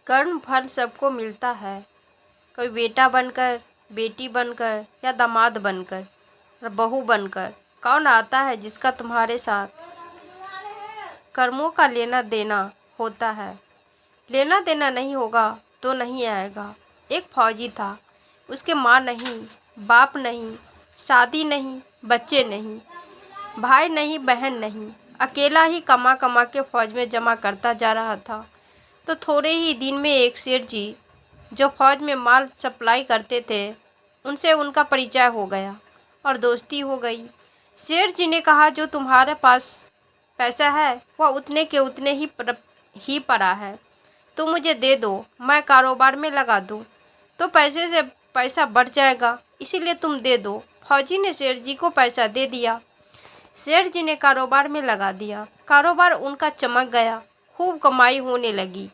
कर्म फल सबको मिलता है, कोई बेटा बनकर, बेटी बनकर या दामाद बनकर और बहू बनकर। कौन आता है जिसका तुम्हारे साथ कर्मों का लेना देना होता है। लेना देना नहीं होगा तो नहीं आएगा। एक फौजी था, उसके माँ नहीं, बाप नहीं, शादी नहीं, बच्चे नहीं, भाई नहीं, बहन नहीं, अकेला ही कमा कमा के फौज में जमा करता जा रहा था। तो थोड़े ही दिन में एक सेठ जी जो फौज में माल सप्लाई करते थे, उनसे उनका परिचय हो गया और दोस्ती हो गई। सेठ जी ने कहा, जो तुम्हारे पास पैसा है वह उतने के उतने ही पड़ा है, तुम मुझे दे दो, मैं कारोबार में लगा दूं तो पैसे से पैसा बढ़ जाएगा, इसीलिए तुम दे दो। फौजी ने सेठ जी को पैसा दे दिया। सेठ जी ने कारोबार में लगा दिया। कारोबार उनका चमक गया, खूब कमाई होने लगी,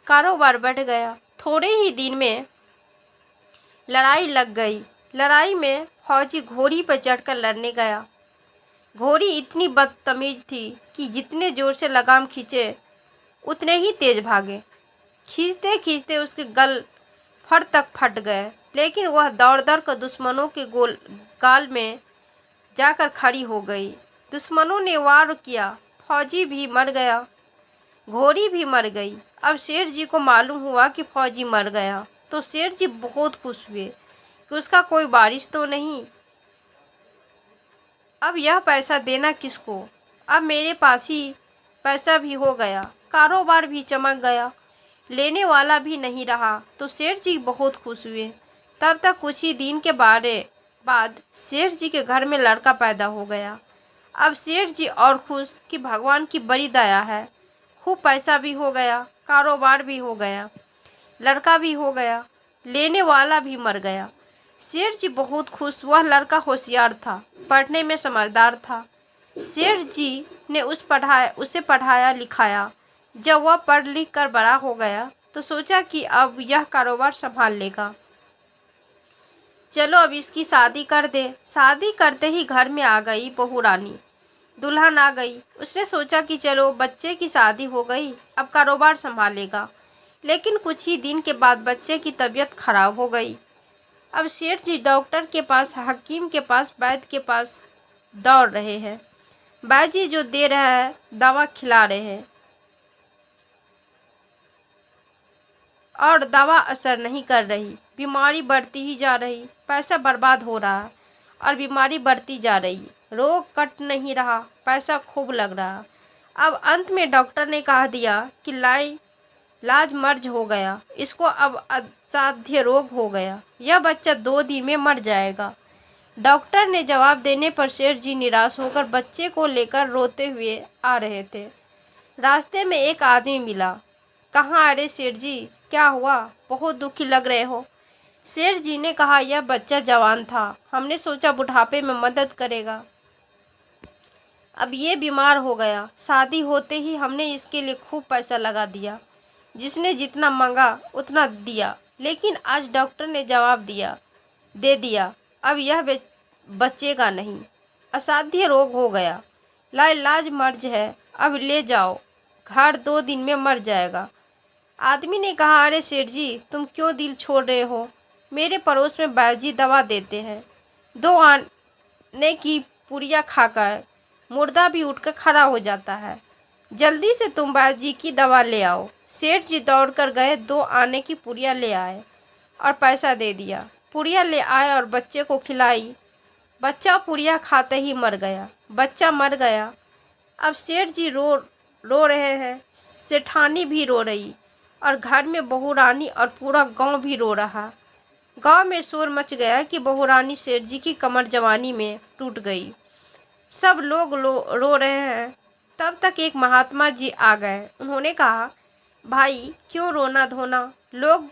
कारोबार बढ़ गया। थोड़े ही दिन में लड़ाई लग गई। लड़ाई में फौजी घोड़ी पर चढ़कर लड़ने गया। घोड़ी इतनी बदतमीज थी कि जितने जोर से लगाम खींचे उतने ही तेज भागे। खींचते खींचते उसके गल फट तक फट गए, लेकिन वह दौड़ दौड़ कर दुश्मनों के गाल में जाकर खड़ी हो गई। दुश्मनों ने वार किया, फौजी भी मर गया, घोड़ी भी मर गई। अब सेठ जी को मालूम हुआ कि फौजी मर गया, तो सेठ जी बहुत खुश हुए कि उसका कोई वारिस तो नहीं। अब यह पैसा देना किसको? अब मेरे पास ही पैसा भी हो गया, कारोबार भी चमक गया, लेने वाला भी नहीं रहा। तो सेठ जी बहुत खुश हुए। तब तक कुछ ही दिन के बाद सेठ जी के घर में लड़का पैदा हो गया। अब सेठ जी और खुश कि भगवान की बड़ी दया है, खूब पैसा भी हो गया, कारोबार भी हो गया, लड़का भी हो गया, लेने वाला भी मर गया। सेठ जी बहुत खुश। वह लड़का होशियार था, पढ़ने में समझदार था। सेठ जी ने उसे पढ़ाया लिखाया। जब वह पढ़ लिख कर बड़ा हो गया तो सोचा कि अब यह कारोबार संभाल लेगा, चलो अब इसकी शादी कर दे। शादी करते ही घर में आ गई बहू रानी, दुल्हन आ गई। उसने सोचा कि चलो बच्चे की शादी हो गई, अब कारोबार संभालेगा। लेकिन कुछ ही दिन के बाद बच्चे की तबीयत खराब हो गई। अब सेठ जी डॉक्टर के पास, हकीम के पास, वैद्य के पास दौड़ रहे हैं। वैद्य जी जो दे रहा है दवा खिला रहे हैं और दवा असर नहीं कर रही। बीमारी बढ़ती ही जा रही, पैसा बर्बाद हो रहा और बीमारी बढ़ती जा रही। रोग कट नहीं रहा, पैसा खूब लग रहा। अब अंत में डॉक्टर ने कह दिया कि लाज मर्ज हो गया, इसको अब असाध्य रोग हो गया, यह बच्चा 2 दिन में मर जाएगा। डॉक्टर ने जवाब देने पर सेठ जी निराश होकर बच्चे को लेकर रोते हुए आ रहे थे। रास्ते में एक आदमी मिला। कहाँ? अरे सेठ जी, क्या हुआ, बहुत दुखी लग रहे हो। सेठ जी ने कहा, यह बच्चा जवान था, हमने सोचा बुढ़ापे में मदद करेगा, अब ये बीमार हो गया। शादी होते ही हमने इसके लिए खूब पैसा लगा दिया, जिसने जितना मांगा उतना दिया, लेकिन आज डॉक्टर ने जवाब दे दिया, अब यह बचेगा नहीं, असाध्य रोग हो गया, लाइलाज मर्ज है, अब ले जाओ घर, 2 दिन में मर जाएगा। आदमी ने कहा, अरे सेठ जी, तुम क्यों दिल छोड़ रहे हो, मेरे पड़ोस में बाजी दवा देते हैं, 2 आने की पुड़िया खाकर मुर्दा भी उठकर खड़ा हो जाता है, जल्दी से तुम बाजी की दवा ले आओ। सेठ जी दौड़कर गए, 2 आने की पुड़िया ले आए और पैसा दे दिया। पुड़िया ले आए और बच्चे को खिलाई। बच्चा पुड़िया खाते ही मर गया। बच्चा मर गया। अब सेठ जी रो रहे हैं, सेठानी भी रो रही और घर में बहू रानी और पूरा गांव भी रो रहा। गांव में शोर मच गया कि बहू रानी सेठ जी की कमर जवानी में टूट गई। सब लोग रो रहे हैं। तब तक एक महात्मा जी आ गए। उन्होंने कहा, भाई क्यों रोना धोना। लोग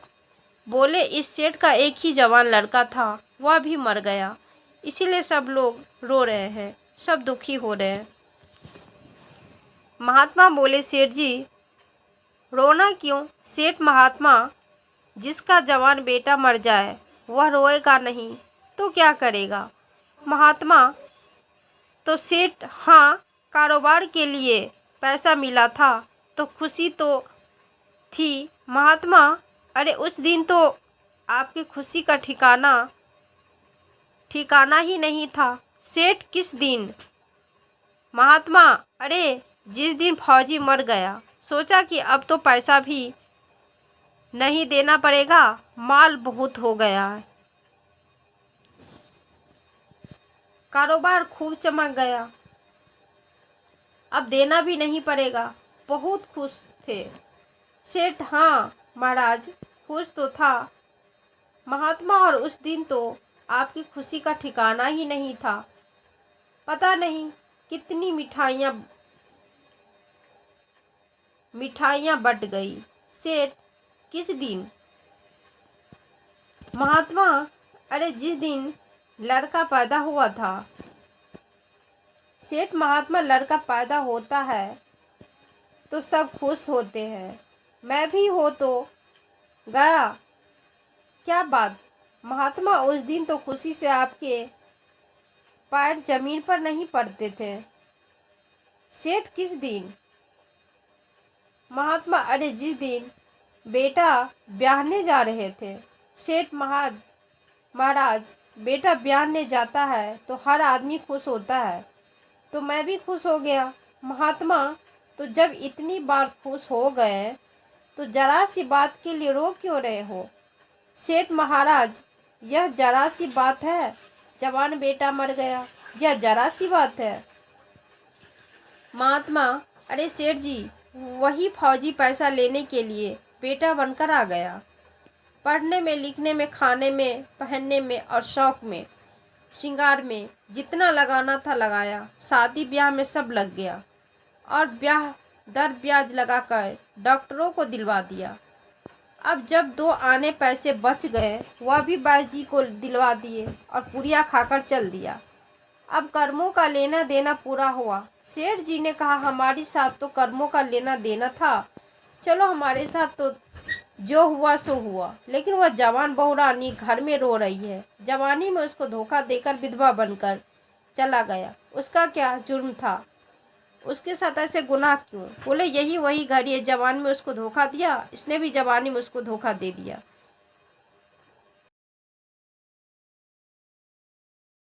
बोले, इस सेठ का एक ही जवान लड़का था, वह भी मर गया, इसीलिए सब लोग रो रहे हैं, सब दुखी हो रहे हैं। महात्मा बोले, सेठ जी रोना क्यों। सेठ महात्मा, जिसका जवान बेटा मर जाए वह रोएगा नहीं तो क्या करेगा। महात्मा, तो सेठ, हाँ, कारोबार के लिए पैसा मिला था तो खुशी तो थी, महात्मा, अरे उस दिन तो आपकी खुशी का ठिकाना ही नहीं था। सेठ, किस दिन? महात्मा, अरे जिस दिन फौजी मर गया, सोचा कि अब तो पैसा भी नहीं देना पड़ेगा, माल बहुत हो गया है, कारोबार खूब चमक गया, अब देना भी नहीं पड़ेगा। बहुत खुश थे सेठ। हाँ महाराज, खुश तो था महात्मा, और उस दिन तो आपकी खुशी का ठिकाना ही नहीं था। पता नहीं कितनी मिठाइयाँ बट गई। सेठ, किस दिन? महात्मा, अरे जिस दिन लड़का पैदा हुआ था। सेठ, महात्मा, लड़का पैदा होता है तो सब खुश होते हैं, मैं भी हो तो गया। क्या बात महात्मा, उस दिन तो खुशी से आपके पैर जमीन पर नहीं पड़ते थे। सेठ, किस दिन? महात्मा, अरे जिस दिन बेटा ब्याहने जा रहे थे। सेठ, महाराज, बेटा ब्याहने जाता है तो हर आदमी खुश होता है, तो मैं भी खुश हो गया। महात्मा, तो जब इतनी बार खुश हो गए तो जरा सी बात के लिए रो क्यों रहे हो? सेठ, महाराज, यह जरा सी बात है, जवान बेटा मर गया, यह जरा सी बात है। महात्मा, अरे सेठ जी, वही फौजी पैसा लेने के लिए बेटा बनकर आ गया। पढ़ने में, लिखने में, खाने में, पहनने में और शौक में, श्रृंगार में जितना लगाना था लगाया, शादी ब्याह में सब लग गया, और ब्याह दर ब्याज लगाकर डॉक्टरों को दिलवा दिया। अब जब 2 आने पैसे बच गए, वह भी बाजी को दिलवा दिए और पुड़िया खाकर चल दिया। अब कर्मों का लेना देना पूरा हुआ। सेठ जी ने कहा, हमारे साथ तो कर्मों का लेना देना था, चलो हमारे साथ तो जो हुआ सो हुआ, लेकिन वह जवान बहू रानी घर में रो रही है। जवानी में उसको धोखा देकर विधवा बनकर चला गया, उसका क्या जुर्म था? उसके साथ ऐसे गुनाह क्यों? बोले, यही वही घड़ी है, जवान में उसको धोखा दिया, इसने भी जवानी में उसको धोखा दे दिया।